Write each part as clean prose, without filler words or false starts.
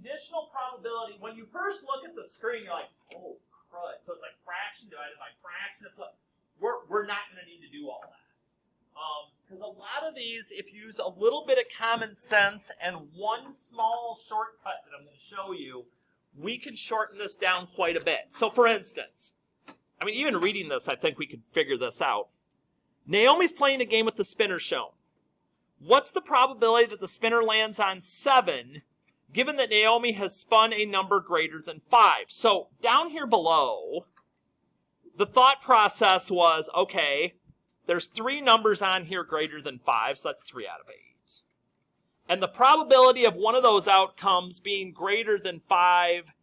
conditional probability, when you first look at the screen, you're like, oh, crud. So it's like fraction divided by fraction. We're not going to need to do all that. Because a lot of these, if you use a little bit of common sense and one small shortcut that I'm going to show you, we can shorten this down quite a bit. So for instance, I mean, even reading this, I think we could figure this out. Naomi's playing a game with the spinner shown. What's the probability that the spinner lands on 7, given that Naomi has spun a number greater than 5? So down here below, the thought process was, okay, there's 3 numbers on here greater than 5, so that's 3 out of 8. And the probability of one of those outcomes being greater than 5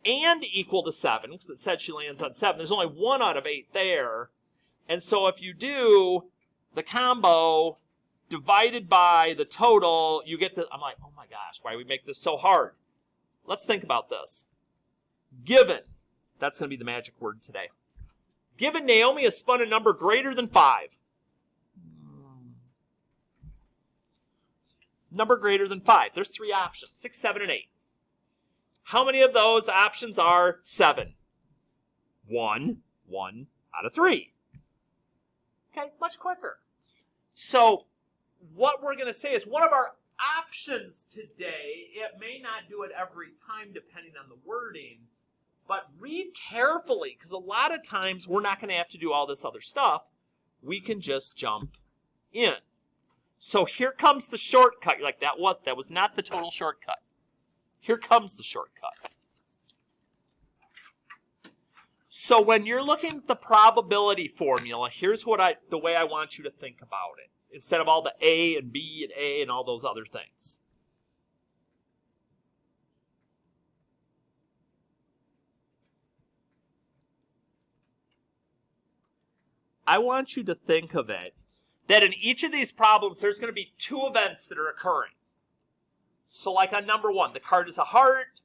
and equal to 7, because it said she lands on 7, there's only 1 out of 8 there. And so if you do the combo divided by the total, you get the, I'm like, oh my gosh, why do we make this so hard? Let's think about this. Given, that's going to be the magic word today. Given Naomi has spun a number greater than 5. Number greater than 5. There's 3 options, 6, 7, and 8. How many of those options are 7? 1 out of 3. Okay, much quicker. So what we're going to say is one of our options today, it may not do it every time depending on the wording, but read carefully, because a lot of times we're not going to have to do all this other stuff. We can just jump in. So here comes the shortcut. You're like, that was not the total shortcut. Here comes the shortcut. So when you're looking at the probability formula, here's the way I want you to think about it, instead of all the A and B and A and all those other things. I want you to think of it that in each of these problems, there's going to be 2 events that are occurring. So like on number 1, the card is a heart,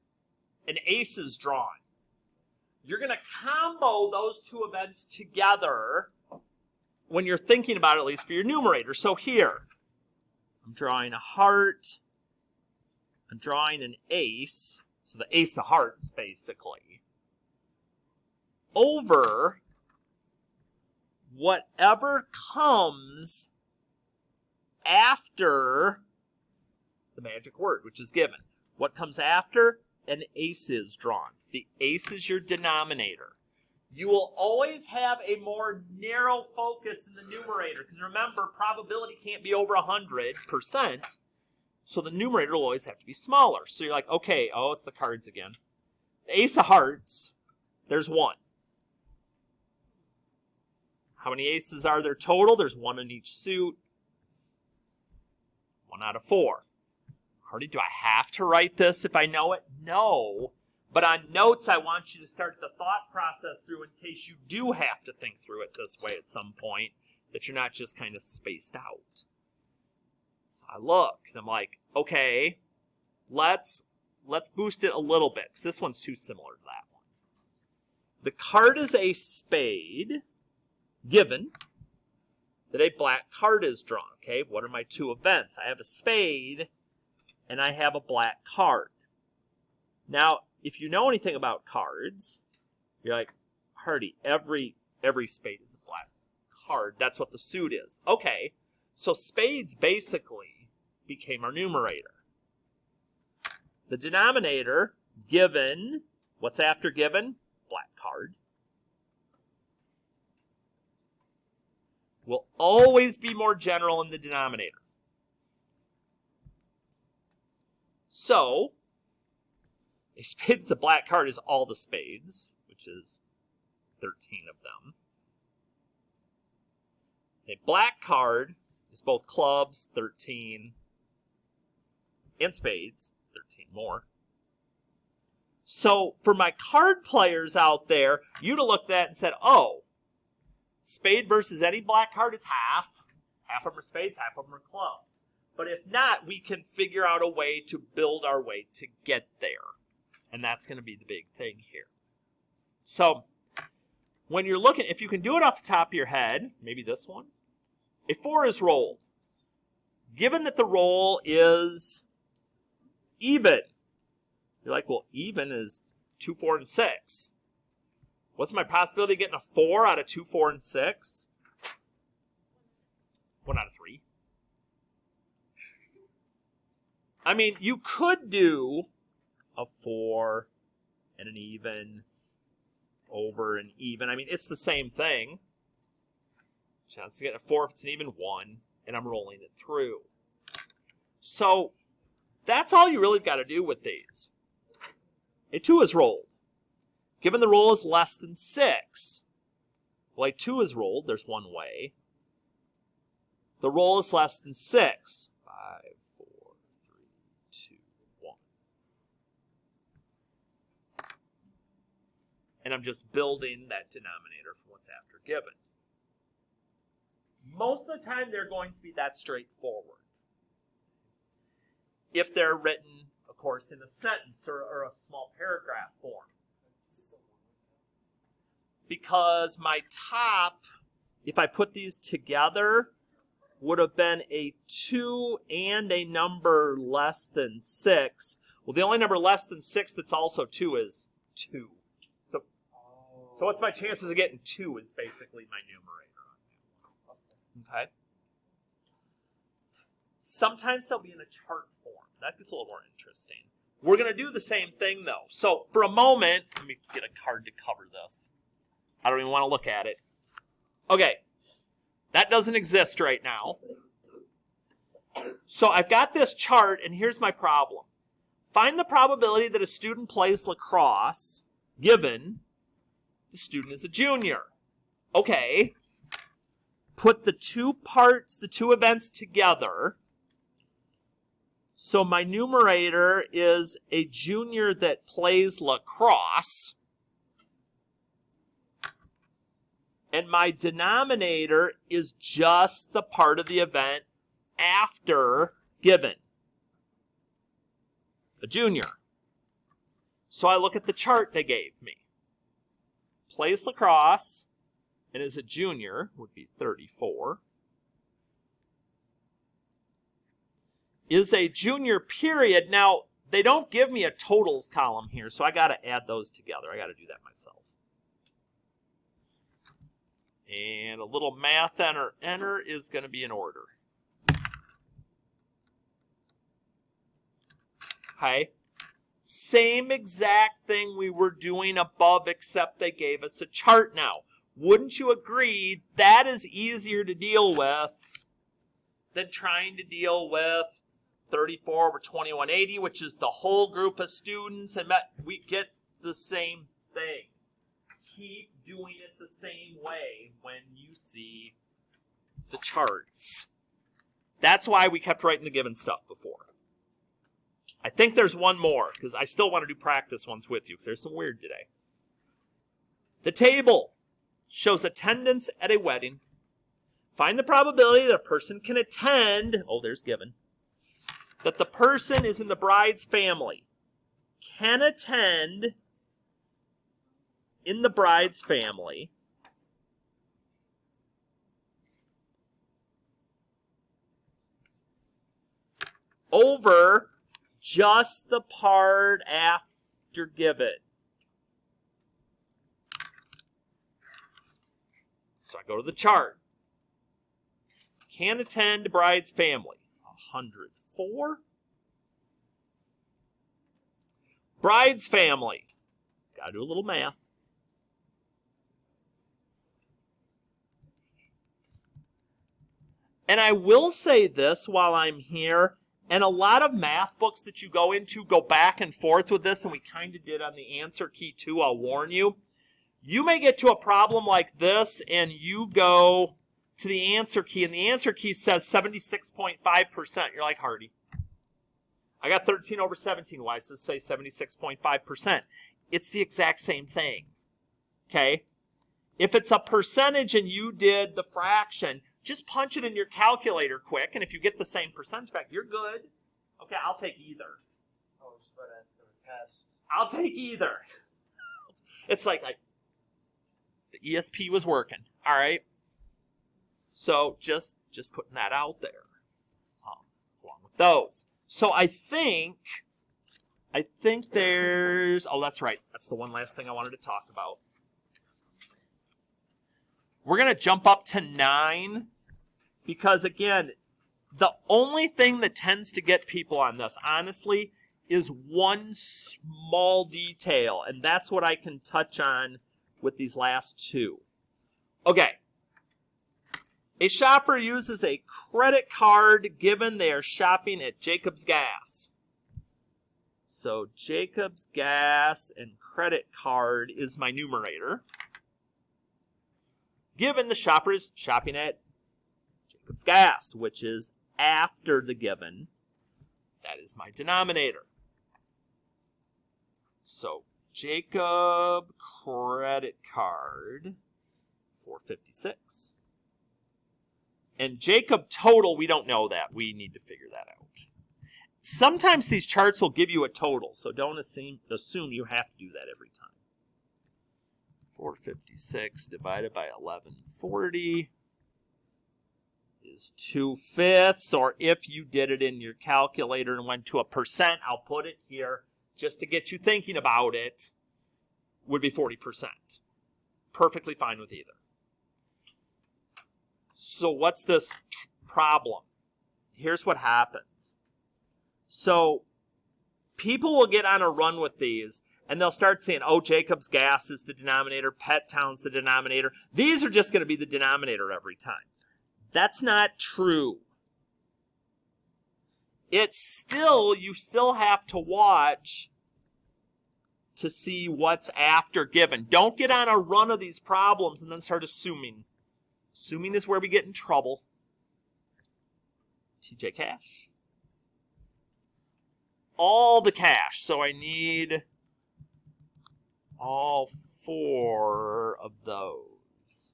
an ace is drawn. You're going to combo those 2 events together when you're thinking about it, at least for your numerator. So here, I'm drawing a heart, I'm drawing an ace, so the ace of hearts, basically, over whatever comes after the magic word, which is given. What comes after? An ace is drawn. The ace is your denominator. You will always have a more narrow focus in the numerator, because remember, probability can't be over 100%, so the numerator will always have to be smaller. So you're like, okay, oh, it's the cards again. The ace of hearts, there's 1. How many aces are there total? There's 1 in each suit. 1 out of 4. Hardy, do I have to write this if I know it? No. But on notes, I want you to start the thought process through in case you do have to think through it this way at some point, that you're not just kind of spaced out. So I look, and I'm like, okay, let's boost it a little bit, because this one's too similar to that one. The card is a spade, given that a black card is drawn. Okay, what are my 2 events? I have a spade, and I have a black card. Now, if you know anything about cards, you're like, Hardy, every spade is a black card. That's what the suit is. Okay, so spades basically became our numerator. The denominator, given, what's after given? Black card. Will always be more general in the denominator. So, a spade that's a black card is all the spades, which is 13 of them. A black card is both clubs, 13, and spades, 13 more. So for my card players out there, you'd have looked at that and said, oh, spade versus any black card is half. Half of them are spades, half of them are clubs. But if not, we can figure out a way to build our way to get there. And that's going to be the big thing here. So when you're looking, if you can do it off the top of your head, maybe this one, a 4 is rolled. Given that the roll is even, You're like, well, even is 2, 4, and 6. What's my possibility of getting a 4 out of 2, 4, and 6? 1 out of 3. I mean, you could do a 4 and an even over an even. I mean, it's the same thing. Chance to get a 4 if it's an even 1, and I'm rolling it through. So that's all you really got to do with these. A 2 is rolled. Given the roll is less than 6, well, a 2 is rolled. There's one way. The roll is less than 6. 5, 4, 3, 2, 1. And I'm just building that denominator from what's after given. Most of the time, they're going to be that straightforward. If they're written, of course, in a sentence or a small paragraph form. Because my top, if I put these together, would have been a 2 and a number less than 6. Well, the only number less than 6 that's also 2 is 2. So what's my chances of getting 2 is basically my numerator on that one. Okay? Sometimes they'll be in a chart form. That gets a little more interesting. We're going to do the same thing, though. So for a moment, let me get a card to cover this. I don't even want to look at it. Okay. That doesn't exist right now. So I've got this chart, and here's my problem. Find the probability that a student plays lacrosse, given the student is a junior. Okay. Put the two parts, the two events together. So my numerator is a junior that plays lacrosse. And my denominator is just the part of the event after given. A junior. So I look at the chart they gave me. Plays lacrosse and is a junior, would be 34. Is a junior period. Now, they don't give me a totals column here, so I got to add those together. I got to do that myself. And a little math enter. Enter is going to be in order. Okay. Same exact thing we were doing above, except they gave us a chart now. Wouldn't you agree that is easier to deal with than trying to deal with 34 over 2180, which is the whole group of students, and we get the same thing. Keep doing it the same way when you see the charts. That's why we kept writing the given stuff before. I think there's one more, because I still want to do practice ones with you, because there's some weird today. The table shows attendance at a wedding. Find the probability that a person can attend, there's given, that the person is in the bride's family, can attend in the bride's family over just the part after given. So I go to the chart. Can attend bride's family. 104. Bride's family. Got to do a little math. And I will say this while I'm here, and a lot of math books that you go into go back and forth with this, and we kind of did on the answer key too, I'll warn you. You may get to a problem like this, and you go to the answer key, and the answer key says 76.5%. You're like, Hardy, I got 13 over 17. Why does it say 76.5%? It's the exact same thing, okay? If it's a percentage and you did the fraction, just punch it in your calculator quick, and if you get the same percentage back, you're good. Okay, I'll take either. I was just about to ask on a test. I'll take either. It's like the ESP was working. All right. So just putting that out there along with those. So I think I think there's... Oh, that's right. That's the one last thing I wanted to talk about. We're going to jump up to 9 because, again, the only thing that tends to get people on this, honestly, is one small detail, and that's what I can touch on with these last two. Okay. A shopper uses a credit card given they are shopping at Jacob's Gas. So Jacob's Gas and credit card is my numerator. Given the shopper is shopping at Jacob's Gas, which is after the given, that is my denominator. So Jacob credit card, $4.56. And Jacob total, we don't know that. We need to figure that out. Sometimes these charts will give you a total, so don't assume you have to do that every time. 456 divided by 1140 is 2/5, or if you did it in your calculator and went to a percent, I'll put it here just to get you thinking about it, would be 40%. Perfectly fine with either. So what's this problem? Here's what happens. So people will get on a run with these, and they'll start saying, oh, Jacob's Gas is the denominator, Pet Town's the denominator. These are just going to be the denominator every time. That's not true. It's still, you still have to watch to see what's after given. Don't get on a run of these problems and then start assuming. Assuming is where we get in trouble. TJ Cash. All the cash. So I need all 4 of those.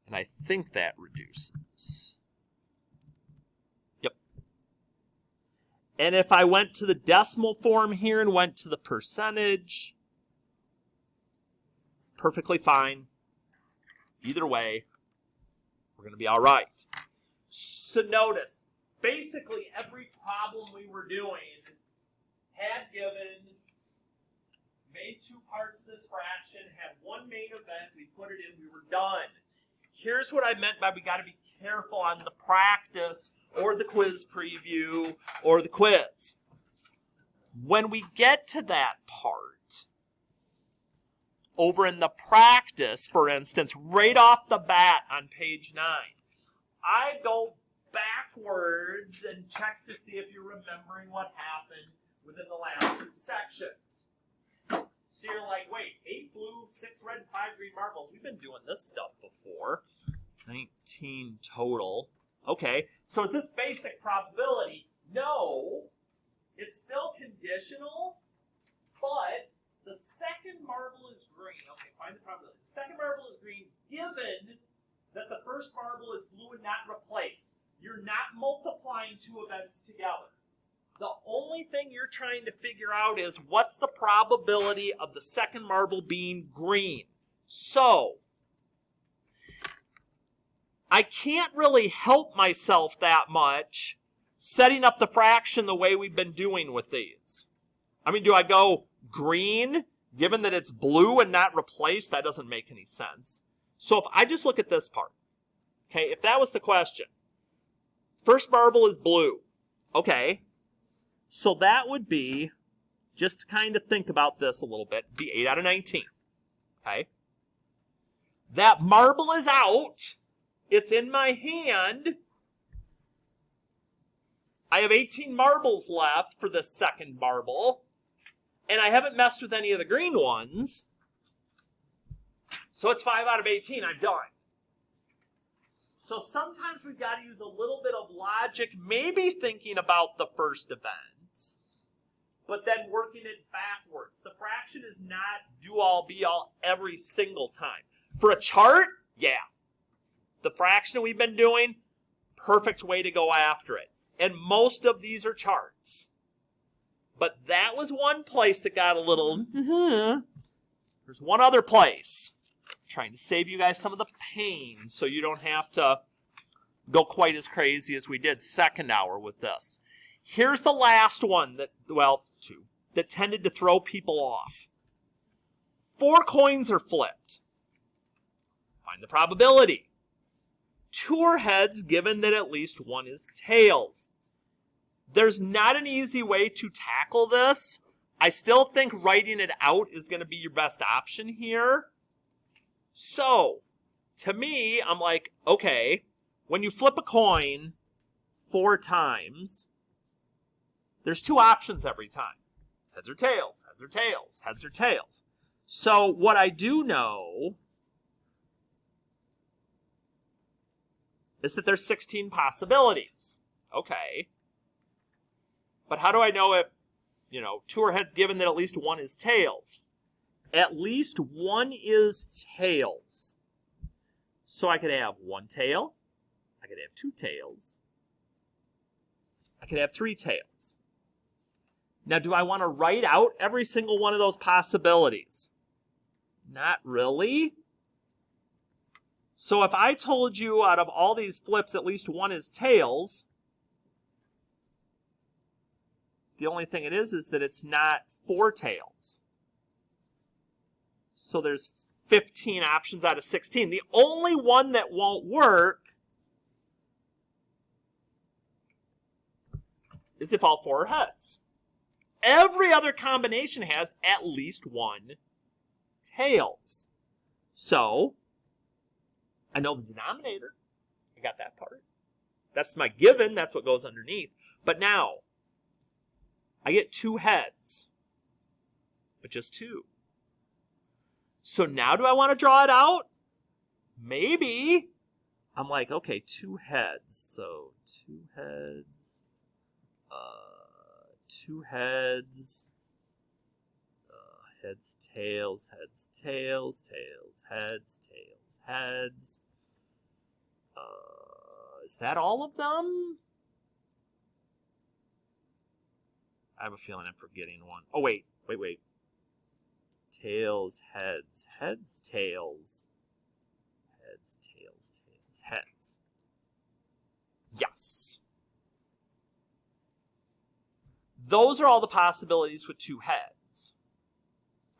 And I think that reduces. Yep. And if I went to the decimal form here and went to the percentage, perfectly fine. Either way, we're going to be all right. So notice, basically every problem we were doing had given, made 2 parts of this fraction, had one main event, we put it in, we were done. Here's what I meant by we got to be careful on the practice or the quiz preview or the quiz. When we get to that part, over in the practice, for instance, right off the bat on page 9, I go backwards and check to see if you're remembering what happened within the last 2 sections. So you're like, wait, 8 blue, 6 red, 5 green marbles. We've been doing this stuff before. 19 total. Okay, so is this basic probability? No. It's still conditional, but the second marble is green. Okay, find the probability. The second marble is green given that the first marble is blue and not replaced. You're not multiplying 2 events together. The only thing you're trying to figure out is what's the probability of the second marble being green. So, I can't really help myself that much setting up the fraction the way we've been doing with these. I mean, do I go green given that it's blue and not replaced? That doesn't make any sense. So if I just look at this part, okay, if that was the question, first marble is blue. Okay, so that would be, just to kind of think about this a little bit, be 8 out of 19. Okay, that marble is out. It's in my hand. I have 18 marbles left for this second marble, and I haven't messed with any of the green ones. So it's 5 out of 18. I'm done. So sometimes we've got to use a little bit of logic, maybe thinking about the first event, but then working it backwards. The fraction is not do-all, be-all every single time. For a chart, yeah. The fraction we've been doing, perfect way to go after it. And most of these are charts. But that was one place that got a little... There's one other place. Trying to save you guys some of the pain so you don't have to go quite as crazy as we did second hour with this. Here's the last one that, well, two, that tended to throw people off. 4 coins are flipped. Find the probability. 2 are heads given that at least 1 is tails. There's not an easy way to tackle this. I still think writing it out is going to be your best option here. So, to me, I'm like, okay, when you flip a coin 4 times, there's 2 options every time. Heads or tails, heads or tails, heads or tails. So what I do know is that there's 16 possibilities. Okay. But how do I know if, 2 are heads given that at least 1 is tails? At least 1 is tails. So I could have 1 tail. I could have 2 tails. I could have 3 tails. Now, do I want to write out every single one of those possibilities? Not really. So if I told you out of all these flips at least 1 is tails, the only thing it is that it's not 4 tails. So there's 15 options out of 16. The only one that won't work is if all 4 are heads. Every other combination has at least 1 tails. So, I know the denominator. I got that part. That's my given. That's what goes underneath. But now, I get 2 heads. But just 2. So now do I want to draw it out? Maybe. I'm like, okay, 2 heads. So 2 heads. 2 heads. Heads, tails, heads, tails, tails, heads, tails, heads. Is that all of them? I have a feeling I'm forgetting one. Oh, wait. Tails, heads, heads, tails. Heads, tails, tails, heads. Yes. Those are all the possibilities with 2 heads.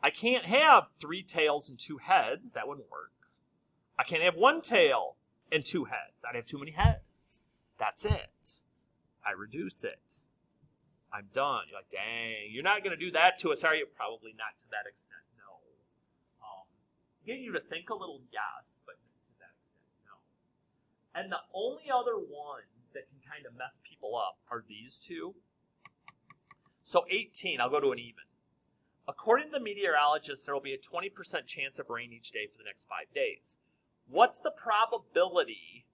I can't have 3 tails and 2 heads. That wouldn't work. I can't have 1 tail and 2 heads. I'd have too many heads. That's it. I reduce it. I'm done. You're like, dang, you're not going to do that to us, are you? Probably not to that extent, no. Getting you to think a little, yes, but to that extent, no. And the only other one that can kind of mess people up are these 2. So 18, I'll go to an even. According to the meteorologist, there will be a 20% chance of rain each day for the next 5 days. What's the probability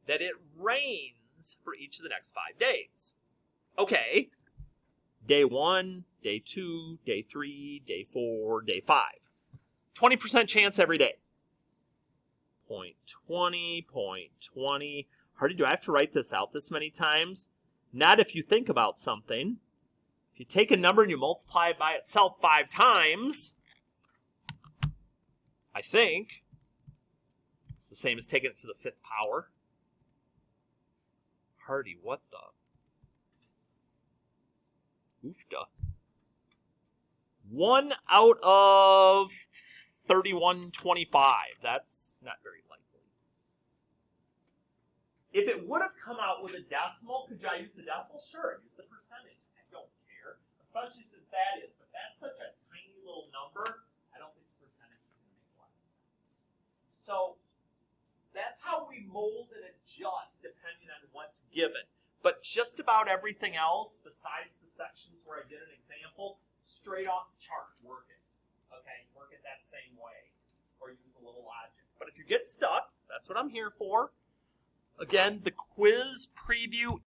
that it rains for each of the next 5 days? Okay. Day 1, day 2, day 3, day 4, day 5. 20% chance every day. 0.20, 0.20. Hardy, do I have to write this out this many times? Not if you think about something. If you take a number and you multiply it by itself 5 times, I think it's the same as taking it to the 5th power. Hardy, what the? Oofda. 1 out of 3125. That's not very likely. If it would have come out with a decimal, could I use the decimal? Sure, use the percentage. I don't care, especially since that is. But that's such a tiny little number, I don't think the percentage is going to make a lot of sense. So that's how we mold and adjust depending on what's given. But just about everything else, besides the sections where I did an example, straight off the chart, work it. Okay, work it that same way, or use a little logic. But if you get stuck, that's what I'm here for. Again, the quiz preview